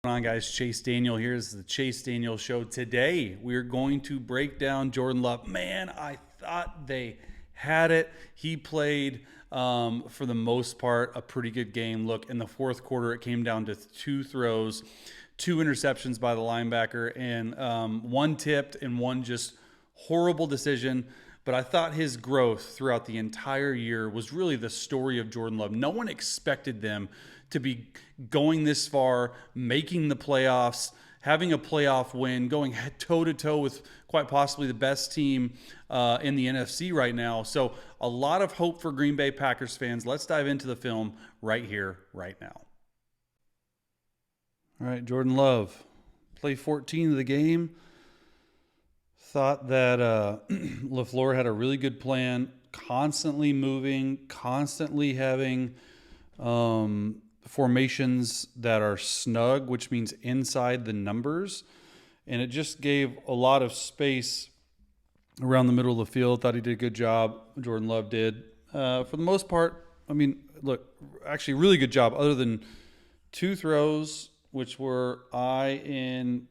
On, guys? Chase Daniel here. This is the Chase Daniel Show. Today we're going to break down Jordan Love. Man, I thought they had it. He played for the most part a pretty good game. Look, in the fourth quarter it came down to 2 throws, 2 interceptions by the linebacker, and one tipped and one just horrible decision. But I thought his growth throughout the entire year was really the story of Jordan Love. No one expected them to be going this far, making the playoffs, having a playoff win, going toe-to-toe with quite possibly the best team in the NFC right now. So a lot of hope for Green Bay Packers fans. Let's dive into the film right here, right now. All right, Jordan Love, play 14 of the game. Thought that LaFleur had a really good plan, constantly moving, constantly having formations that are snug, which means inside the numbers. And it just gave a lot of space around the middle of the field. Thought he did a good job. Jordan Love did. For the most part, I mean, look, actually really good job other than 2 throws, which were INTs.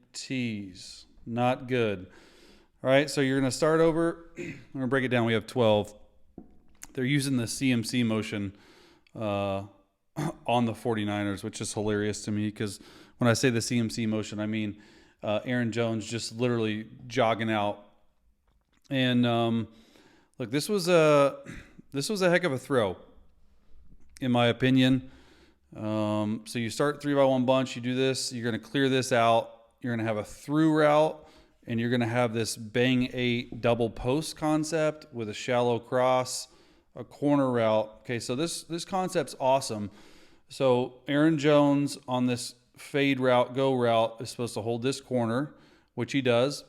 Not good. All right, so you're going to start over. I'm going to break it down. We have 12. They're using the CMC motion on the 49ers, which is hilarious to me because when I say the CMC motion, I mean Aaron Jones just literally jogging out. And look, this was a heck of a throw, in my opinion. So you start 3-by-1 bunch. You do this. You're going to clear this out. You're going to have a through route. And you're going to have this bang 8 double post concept with a shallow cross, a corner route. Okay, so this concept's awesome. So Aaron Jones on this fade route, go route, is supposed to hold this corner, which he does.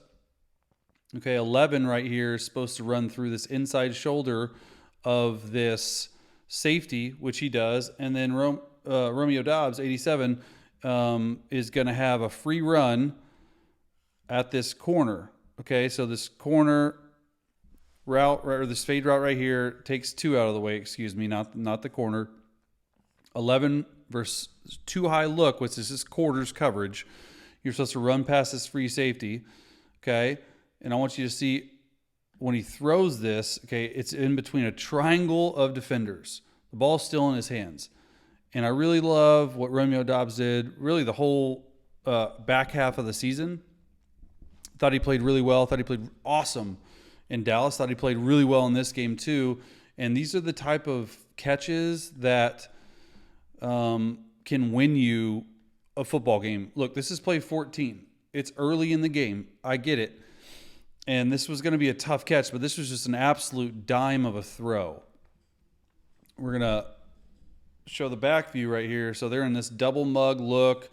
Okay, 11 right here is supposed to run through this inside shoulder of this safety, which he does. And then Romeo Doubs, 87, is going to have a free run at this corner. Okay, so this corner route, or this fade route right here, takes 2 out of the way, not the corner. 11 versus 2 high look, which is this quarters coverage. You're supposed to run past this free safety, okay? And I want you to see when he throws this, okay, it's in between a triangle of defenders. The ball's still in his hands. And I really love what Romeo Doubs did, really the whole back half of the season. Thought he played really well. Thought he played awesome in Dallas. Thought he played really well in this game too. And these are the type of catches that can win you a football game. Look, this is play 14. It's early in the game. I get it. And this was going to be a tough catch, but this was just an absolute dime of a throw. We're going to show the back view right here. So they're in this double mug look.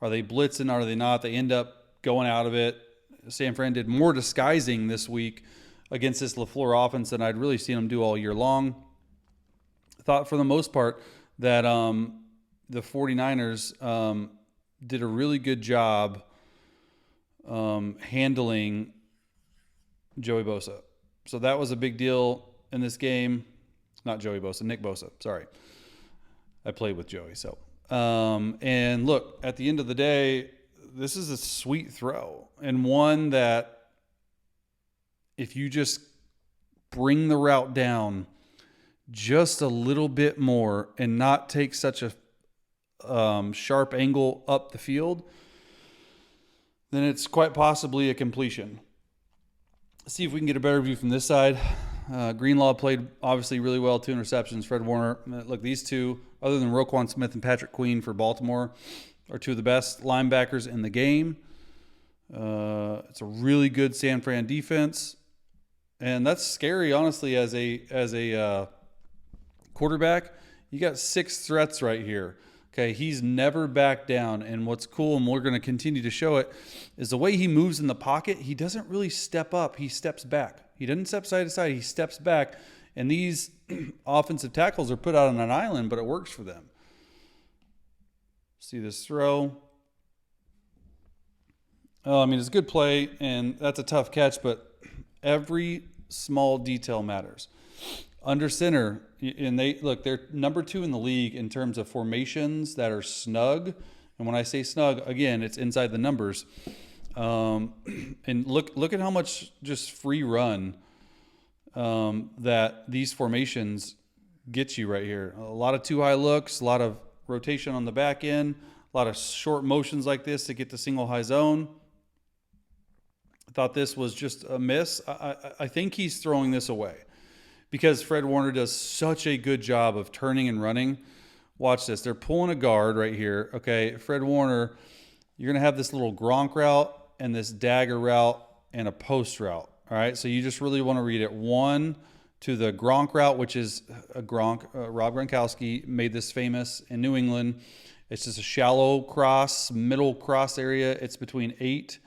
Are they blitzing? Are they not? They end up going out of it. San Fran did more disguising this week against this LaFleur offense than I'd really seen them do all year long. Thought for the most part that the 49ers did a really good job handling Joey Bosa. So that was a big deal in this game. Not Joey Bosa, Nick Bosa. Sorry. I played with Joey. So, and look, at the end of the day, this is a sweet throw, and one that if you just bring the route down just a little bit more and not take such a sharp angle up the field, then it's quite possibly a completion. Let's see if we can get a better view from this side. Greenlaw played obviously really well, 2 interceptions. Fred Warner, look, these two, other than Roquan Smith and Patrick Queen for Baltimore, are 2 of the best linebackers in the game. It's a really good San Fran defense, and that's scary, honestly, as a quarterback. You got 6 threats right here. Okay, he's never backed down, and what's cool, and we're going to continue to show it, is the way he moves in the pocket. He doesn't really step up; he steps back. He doesn't step side to side; he steps back, and these offensive tackles are put out on an island, but it works for them. See this throw. Oh, I mean, it's a good play, and that's a tough catch, but every small detail matters. Under center, and they're number 2 in the league in terms of formations that are snug And when I say snug, again, it's inside the numbers. And look at how much just free run that these formations get you right here. A lot of too high looks, a lot of rotation on the back end, a lot of short motions like this to get to single high zone. I thought this was just a miss. I think he's throwing this away because Fred Warner does such a good job of turning and running. Watch this. They're pulling a guard right here. Okay, Fred Warner, you're going to have this little Gronk route and this dagger route and a post route. All right, so you just really want to read it. One to the Gronk route, which is a Gronk. Rob Gronkowski made this famous in New England. It's just a shallow cross, middle cross area. It's between 8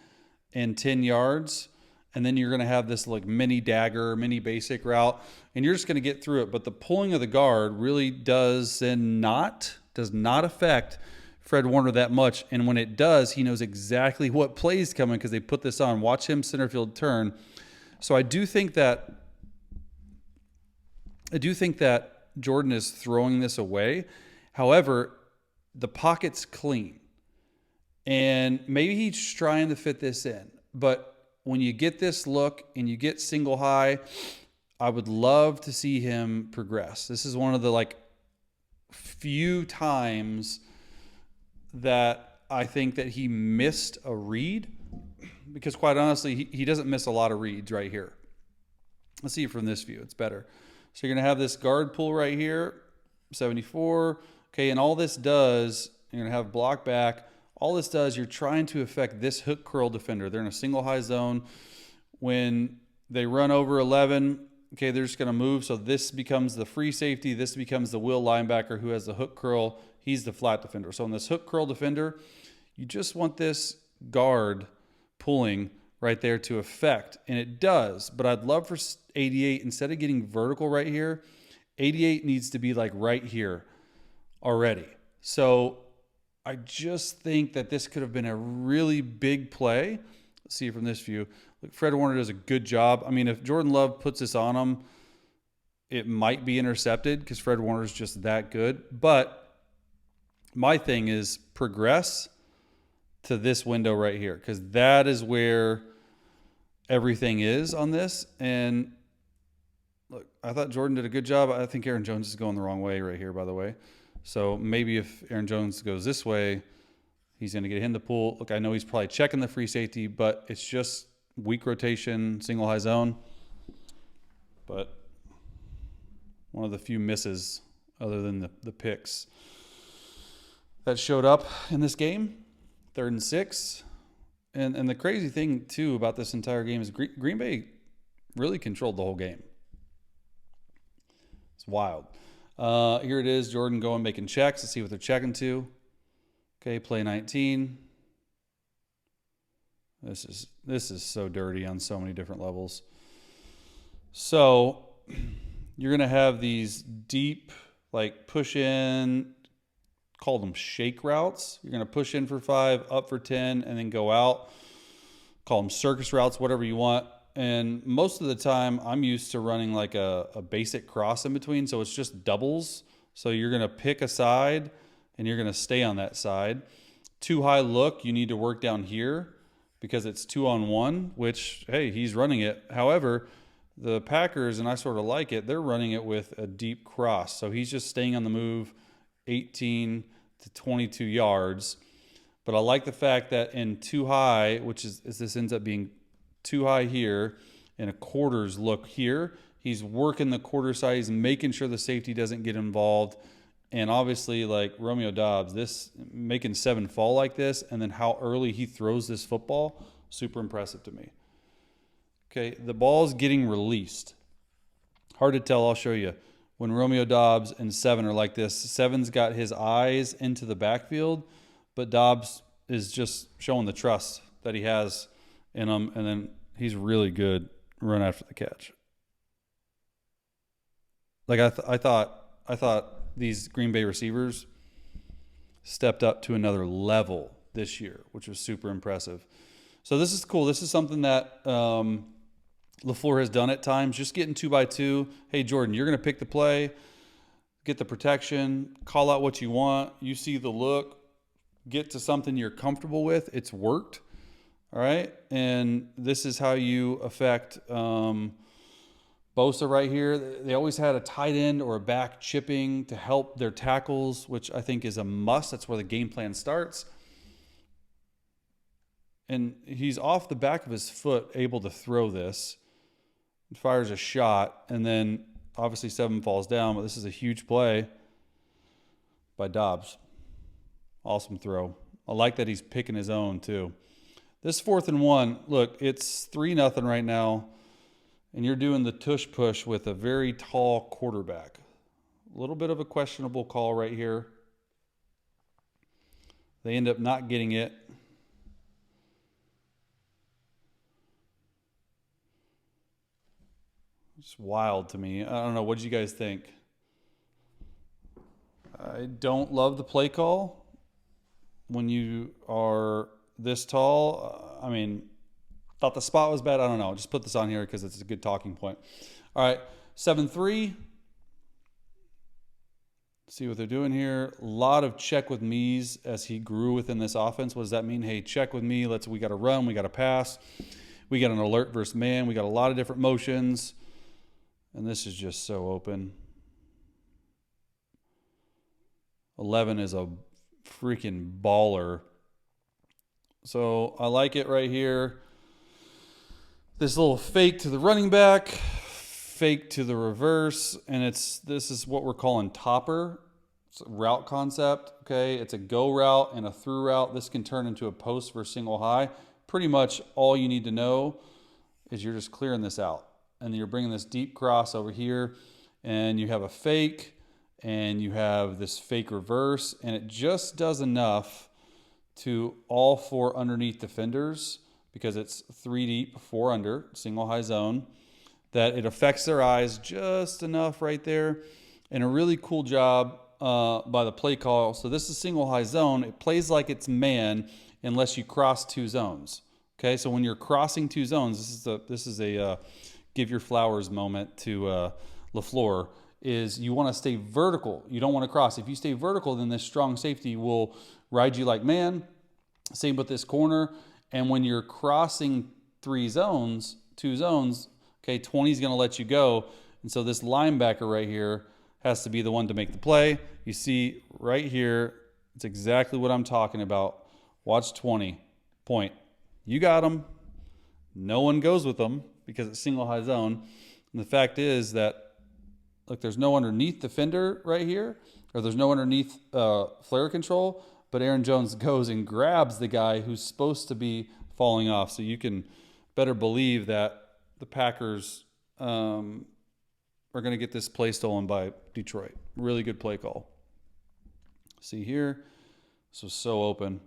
and 10 yards. And then you're going to have this like mini dagger, mini basic route, and you're just going to get through it. But the pulling of the guard really does not affect Fred Warner that much. And when it does, he knows exactly what play's coming because they put this on. Watch him center field turn. So I do think that Jordan is throwing this away. However, the pocket's clean. And maybe he's trying to fit this in. But when you get this look and you get single high, I would love to see him progress. This is one of the like few times that I think that he missed a read, because quite honestly, he doesn't miss a lot of reads right here. Let's see it from this view. It's better. So you're going to have this guard pull right here, 74. Okay, and all this does, you're going to have block back. All this does, you're trying to affect this hook curl defender. They're in a single high zone. When they run over 11, okay, they're just going to move. So this becomes the free safety. This becomes the will linebacker who has the hook curl. He's the flat defender. So in this hook curl defender, you just want this guard pulling right there to affect. And it does. But I'd love for 88, instead of getting vertical right here, 88 needs to be like right here already. So I just think that this could have been a really big play. Let's see it from this view. Look, Fred Warner does a good job. I mean, if Jordan Love puts this on him, it might be intercepted because Fred Warner is just that good. But my thing is progress to this window right here, because that is where everything is on this. And look, I thought Jordan did a good job. I think Aaron Jones is going the wrong way right here, by the way. So maybe if Aaron Jones goes this way, he's going to get him to pull. Look, I know he's probably checking the free safety, but it's just weak rotation, single high zone. But one of the few misses other than the picks that showed up in this game. 3rd and 6. And the crazy thing, too, about this entire game is Green Bay really controlled the whole game. It's wild. Here it is, Jordan going making checks. Let's see what they're checking to. Okay, play 19. This is so dirty on so many different levels. So you're going to have these deep, like push in, call them shake routes. You're going to push in for 5, up for 10, and then go out. Call them circus routes, whatever you want. And most of the time, I'm used to running like a basic cross in between. So it's just doubles. So you're going to pick a side, and you're going to stay on that side. Too high look, you need to work down here because it's 2-on-1, which, hey, he's running it. However, the Packers, and I sort of like it, they're running it with a deep cross. So he's just staying on the move 18 to 22 yards. But I like the fact that in too high, which is this ends up being too high here, and a quarters look here, he's working the quarter side. He's making sure the safety doesn't get involved. And obviously, like Romeo Doubs, this making 7 fall like this, and then how early he throws this football, super impressive to me. Okay, the ball's getting released. Hard to tell, I'll show you. When Romeo Doubs and 7 are like this, 7's got his eyes into the backfield, but Doubs is just showing the trust that he has in him, and then he's really good run after the catch. Like I thought these Green Bay receivers stepped up to another level this year, which was super impressive. So this is cool. This is something that LaFleur has done at times, just getting 2x2. Hey, Jordan, you're going to pick the play, get the protection, call out what you want. You see the look, get to something you're comfortable with, it's worked. All right. And this is how you affect Bosa right here. They always had a tight end or a back chipping to help their tackles, which I think is a must. That's where the game plan starts. And he's off the back of his foot, able to throw this. Fires a shot, and then obviously 7 falls down, but this is a huge play by Dobbs. Awesome throw. I like that he's picking his own too. This 4th and 1, look, it's 3-0 right now, and you're doing the tush push with a very tall quarterback. A little bit of a questionable call right here. They end up not getting it. It's wild to me. I don't know. What did you guys think? I don't love the play call when you are this tall. I mean, thought the spot was bad. I don't know. Just put this on here because it's a good talking point. All right, 7-3. See what they're doing here. A lot of check with me's as he grew within this offense. What does that mean? Hey, check with me. We got to run. We got to pass. We got an alert versus man. We got a lot of different motions. And this is just so open. 11 is a freaking baller. So I like it right here. This little fake to the running back, fake to the reverse, and this is what we're calling topper. It's a route concept, okay? It's a go route and a through route. This can turn into a post versus single high. Pretty much all you need to know is you're just clearing this out. And you're bringing this deep cross over here, and you have a fake, and you have this fake reverse, and it just does enough to all 4 underneath defenders, because it's 3 deep, 4 under, single high zone, that it affects their eyes just enough right there. And a really cool job by the play call. So this is single high zone. It plays like it's man unless you cross 2 zones. Okay, so when you're crossing 2 zones, this is a give your flowers moment to LaFleur, is you want to stay vertical. You don't want to cross. If you stay vertical, then this strong safety will ride you like man. Same with this corner. And when you're crossing 2 zones, okay, 20 is going to let you go. And so this linebacker right here has to be the one to make the play. You see right here, it's exactly what I'm talking about. Watch 20, point. You got them. No one goes with them, because it's single high zone. And the fact is that, look, there's no underneath defender right here, or there's no underneath flare control, but Aaron Jones goes and grabs the guy who's supposed to be falling off. So you can better believe that the Packers are going to get this play stolen by Detroit. Really good play call. See here, this was so open.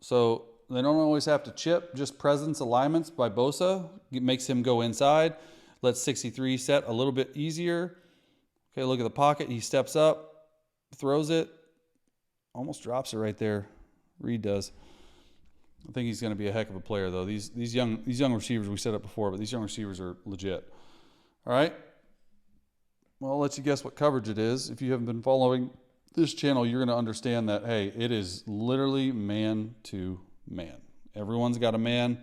So they don't always have to chip, just presence alignments by Bosa. It makes him go inside. Let 63 set a little bit easier. Okay, look at the pocket. He steps up, throws it, almost drops it right there. Reed does. I think he's going to be a heck of a player, though. These young receivers, we said it before, but these young receivers are legit. All right. Well, I'll let you guess what coverage it is. If you haven't been following this channel, you're going to understand that, hey, it is literally man to man. Everyone's got a man.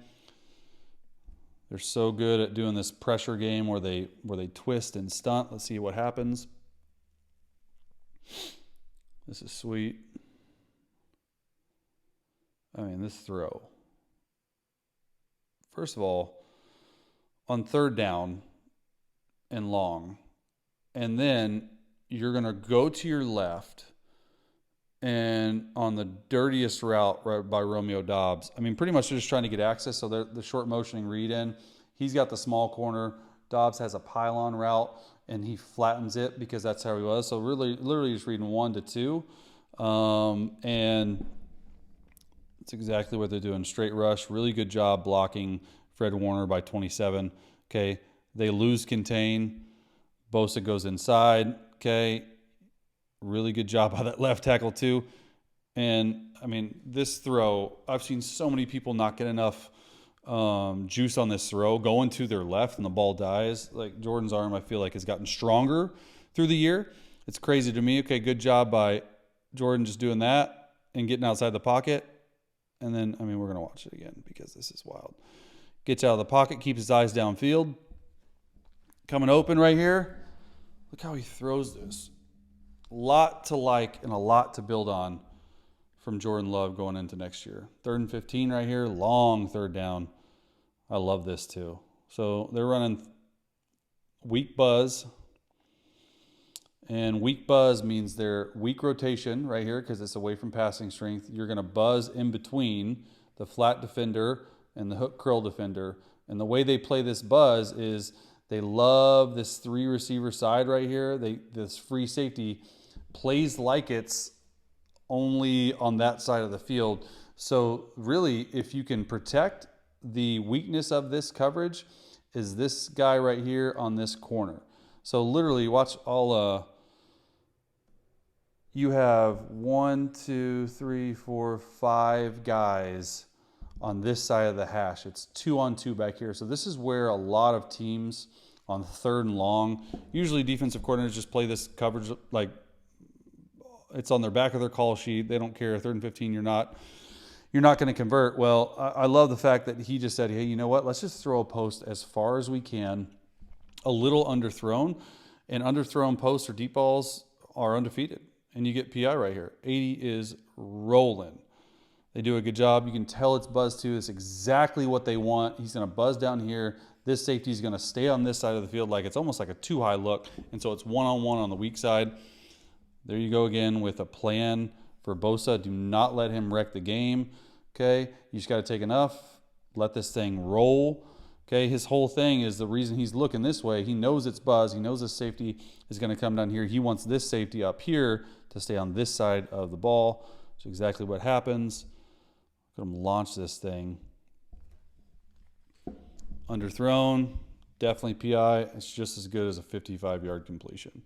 They're so good at doing this pressure game where they twist and stunt. Let's see what happens. This is sweet. I mean, this throw. First of all, on 3rd down and long, and then you're going to go to your left, and on the dirtiest route right by Romeo Dobbs, I mean, pretty much they're just trying to get access. So they're the short motioning Reed in. He's got the small corner. Dobbs has a pylon route, and he flattens it because that's how he was. So really, literally just reading 1 to 2. And that's exactly what they're doing. Straight rush. Really good job blocking Fred Warner by 27. Okay. They lose contain. Bosa goes inside. Okay. Really good job by that left tackle too. And I mean, this throw, I've seen so many people not get enough juice on this throw, going to their left and the ball dies. Like Jordan's arm, I feel like has gotten stronger through the year. It's crazy to me. Okay, good job by Jordan just doing that and getting outside the pocket. And then, I mean, we're going to watch it again because this is wild. Gets out of the pocket, keeps his eyes downfield. Coming open right here. Look how he throws this. A lot to like and a lot to build on from Jordan Love going into next year. 3rd and 15 right here. Long third down. I love this too. So they're running weak buzz. And weak buzz means they're weak rotation right here because it's away from passing strength. You're going to buzz in between the flat defender and the hook curl defender. And the way they play this buzz is they love this 3 receiver side right here. This free safety plays like it's only on that side of the field. So really, if you can protect the weakness of this coverage, is this guy right here on this corner. So literally, watch all. You have 1, 2, 3, 4, 5 guys on this side of the hash. It's 2-on-2 back here. So this is where a lot of teams on 3rd and long, usually defensive coordinators just play this coverage like it's on their back of their call sheet. They don't care. 3rd and 15, you're not going to convert. Well, I love the fact that he just said, hey, you know what? Let's just throw a post as far as we can, a little underthrown. And underthrown posts or deep balls are undefeated. And you get PI right here. 80 is rolling. They do a good job. You can tell it's buzz too. It's exactly what they want. He's going to buzz down here. This safety is going to stay on this side of the field like it's almost like a 2-high look. And so it's 1-on-1 on the weak side. There you go again with a plan for Bosa. Do not let him wreck the game. Okay, you just got to take enough. Let this thing roll. Okay, his whole thing is the reason he's looking this way. He knows it's buzz. He knows his safety is going to come down here. He wants this safety up here to stay on this side of the ball. That's exactly what happens. Let him launch this thing. Underthrown, definitely PI. It's just as good as a 55-yard completion.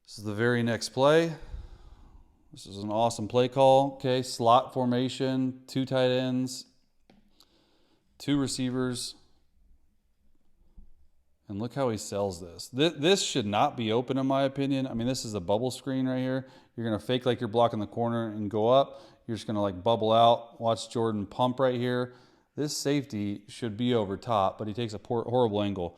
This is the very next play. This is an awesome play call. Okay, slot formation, 2 tight ends, 2 receivers. And look how he sells this. This should not be open in my opinion. I mean, this is a bubble screen right here. You're going to fake like you're blocking the corner and go up. You're just going to like bubble out. Watch Jordan pump right here. This safety should be over top, but he takes a horrible angle.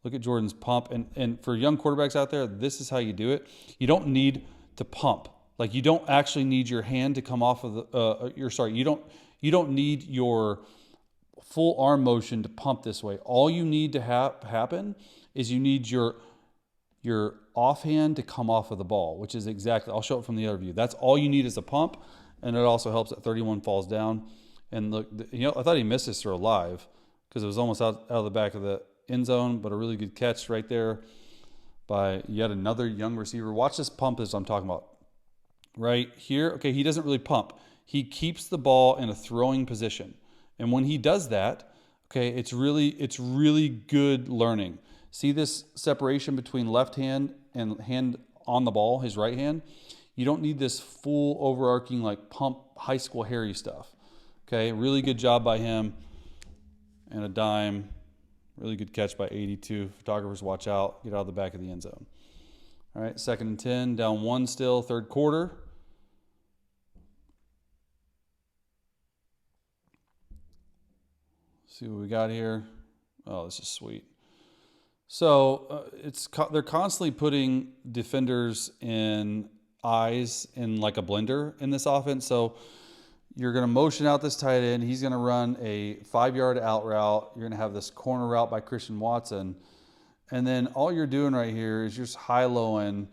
Look at Jordan's pump. And for young quarterbacks out there, this is how you do it. You don't need to pump. Like you don't actually need your hand to come off of the, you don't need your full arm motion to pump this way. All you need to happen is you need your offhand to come off of the ball, which is exactly, I'll show it from the other view. That's all you need is a pump, and it also helps that 31 falls down. And look, I thought he missed this throw live because it was almost out of the back of the end zone, but a really good catch right there by yet another young receiver. Watch this pump as I'm talking about. Right here, okay, he doesn't really pump. He keeps the ball in a throwing position. And when he does that, okay, it's really good learning. See this separation between left hand and hand on the ball, his right hand? You don't need this full overarching like pump high school Harry stuff. Okay, really good job by him. And a dime. Really good catch by 82. Photographers, watch out. Get out of the back of the end zone. All right, 2nd and 10, down 1 still, 3rd quarter. See what we got here. Oh, this is sweet. So they're constantly putting defenders in eyes in like a blender in this offense. So you're going to motion out this tight end. He's going to run a 5-yard out route. You're going to have this corner route by Christian Watson. And then all you're doing right here is just high-lowing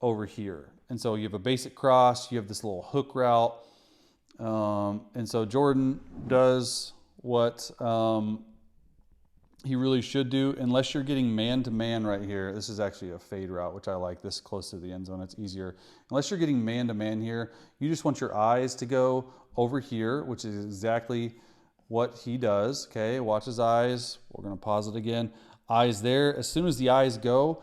over here. And so you have a basic cross. You have this little hook route. And so Jordan does what he really should do, unless you're getting man-to-man right here. This is actually a fade route, which I like this close to the end zone. It's easier. Unless you're getting man-to-man here, you just want your eyes to go over here, which is exactly what he does. Okay, watch his eyes. We're going to pause it again. Eyes there. As soon as the eyes go,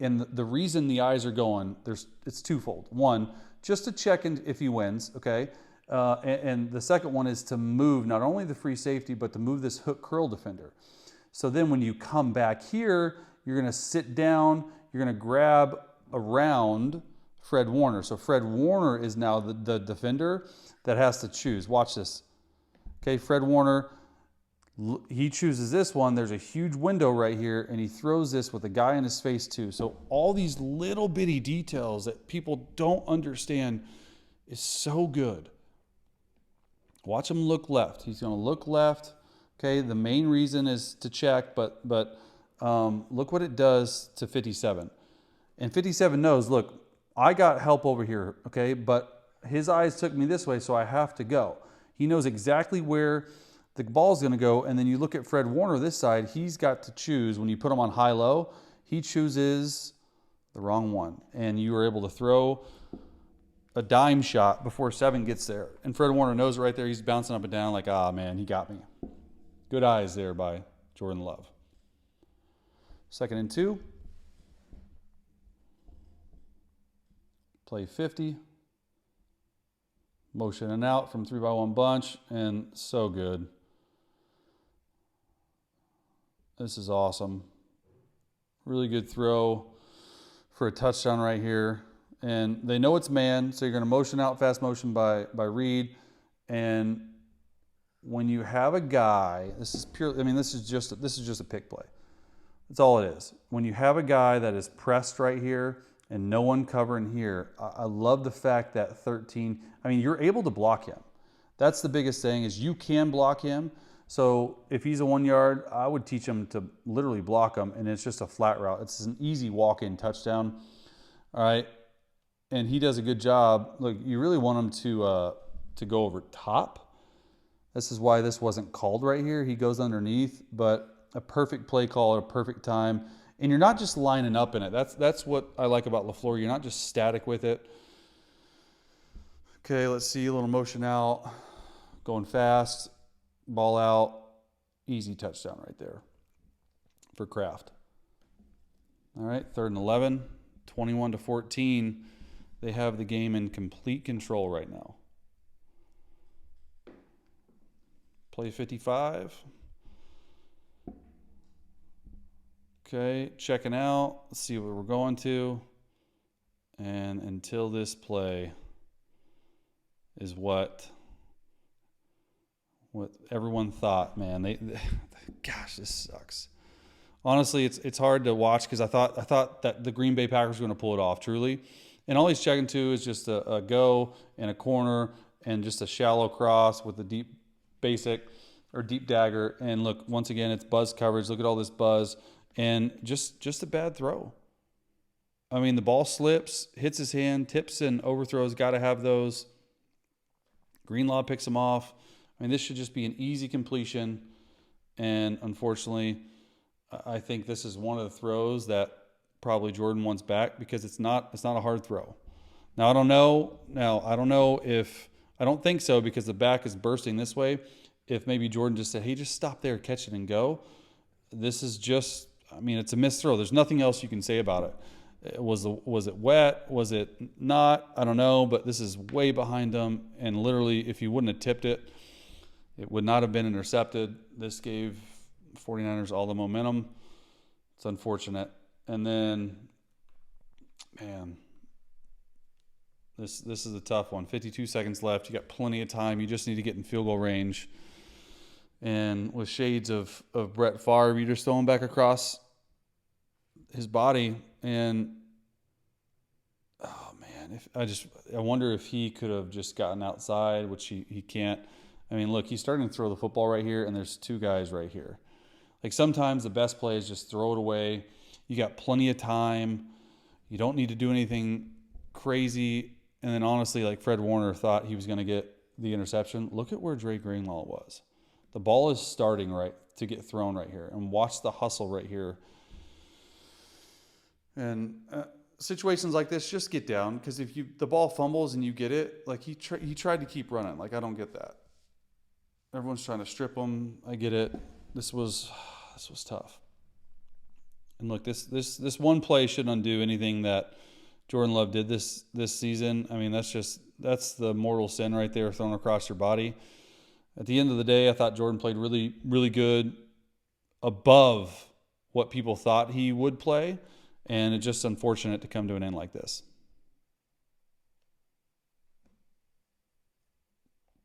and the reason the eyes are going, it's twofold. One, just to check if he wins, okay? And the second one is to move not only the free safety, but to move this hook curl defender. So then when you come back here, you're going to sit down, you're going to grab around Fred Warner. So Fred Warner is now the defender that has to choose. Watch this. Okay, Fred Warner, he chooses this one. There's a huge window right here, and he throws this with a guy in his face too. So all these little bitty details that people don't understand is so good. Watch him look left. He's going to look left. Okay, the main reason is to check, but look what it does to 57. And 57 knows, look, I got help over here, okay, but his eyes took me this way, so I have to go. He knows exactly where the ball's going to go, and then you look at Fred Warner this side, he's got to choose. When you put him on high-low, he chooses the wrong one, and you are able to throw a dime shot before 7 gets there. And Fred Warner knows it right there. He's bouncing up and down like, ah, man, he got me. Good eyes there by Jordan Love. 2nd and 2. Play 50. Motion and out from 3-by-1 bunch, and so good. This is awesome. Really good throw for a touchdown right here. And they know it's man, so you're going to motion out, fast motion by Reed. And when you have a guy, this is purely, I mean, this is just a pick play. That's all it is. When you have a guy that is pressed right here and no one covering here, I love the fact that 13, I mean, you're able to block him. That's the biggest thing, is you can block him. So if he's a 1 yard, I would teach him to literally block him, and it's just a flat route. It's an easy walk-in touchdown. All right. And he does a good job. Look, you really want him to go over top. This is why this wasn't called right here. He goes underneath, but a perfect play call at a perfect time. And you're not just lining up in it. That's what I like about LaFleur. You're not just static with it. Okay, let's see, a little motion out, going fast, ball out, easy touchdown right there for Kraft. All right, 3rd and 11, 21-14. They have the game in complete control right now. Play 55. Okay, checking out. Let's see what we're going to. And until this play is what everyone thought, man. Gosh, this sucks. Honestly, it's hard to watch because I thought that the Green Bay Packers were going to pull it off, truly. And all he's checking to is just a go and a corner and just a shallow cross with a deep basic or deep dagger. And look, once again, it's buzz coverage. Look at all this buzz. And just a bad throw. I mean, the ball slips, hits his hand, tips and overthrows. Got to have those. Greenlaw picks him off. I mean, this should just be an easy completion. And unfortunately, I think this is one of the throws that probably Jordan wants back because it's not a hard throw. Now, I don't know. I don't think so because the back is bursting this way. If maybe Jordan just said, hey, just stop there, catch it and go. This is just, I mean, it's a missed throw. There's nothing else you can say about it. Was it wet? Was it not? I don't know, but this is way behind them. And literally, if you wouldn't have tipped it, it would not have been intercepted. This gave 49ers all the momentum. It's unfortunate. And then, man, this is a tough one. 52 seconds left. You got plenty of time. You just need to get in field goal range. And with shades of Brett Favre, you just throw him back across his body. And, oh, man, I wonder if he could have just gotten outside, which he can't. I mean, look, he's starting to throw the football right here, and there's two guys right here. Like, sometimes the best play is just throw it away. You got plenty of time. You don't need to do anything crazy. And then, honestly, like Fred Warner thought he was going to get the interception. Look at where Dre Greenlaw was. The ball is starting right to get thrown right here. And watch the hustle right here. And situations like this, just get down. Because if the ball fumbles and you get it, like he tried to keep running. Like, I don't get that. Everyone's trying to strip him. I get it. This was tough. And look, this one play shouldn't undo anything that Jordan Love did this season. I mean, that's the mortal sin right there, thrown across your body. At the end of the day, I thought Jordan played really, really good, above what people thought he would play, and it's just unfortunate to come to an end like this.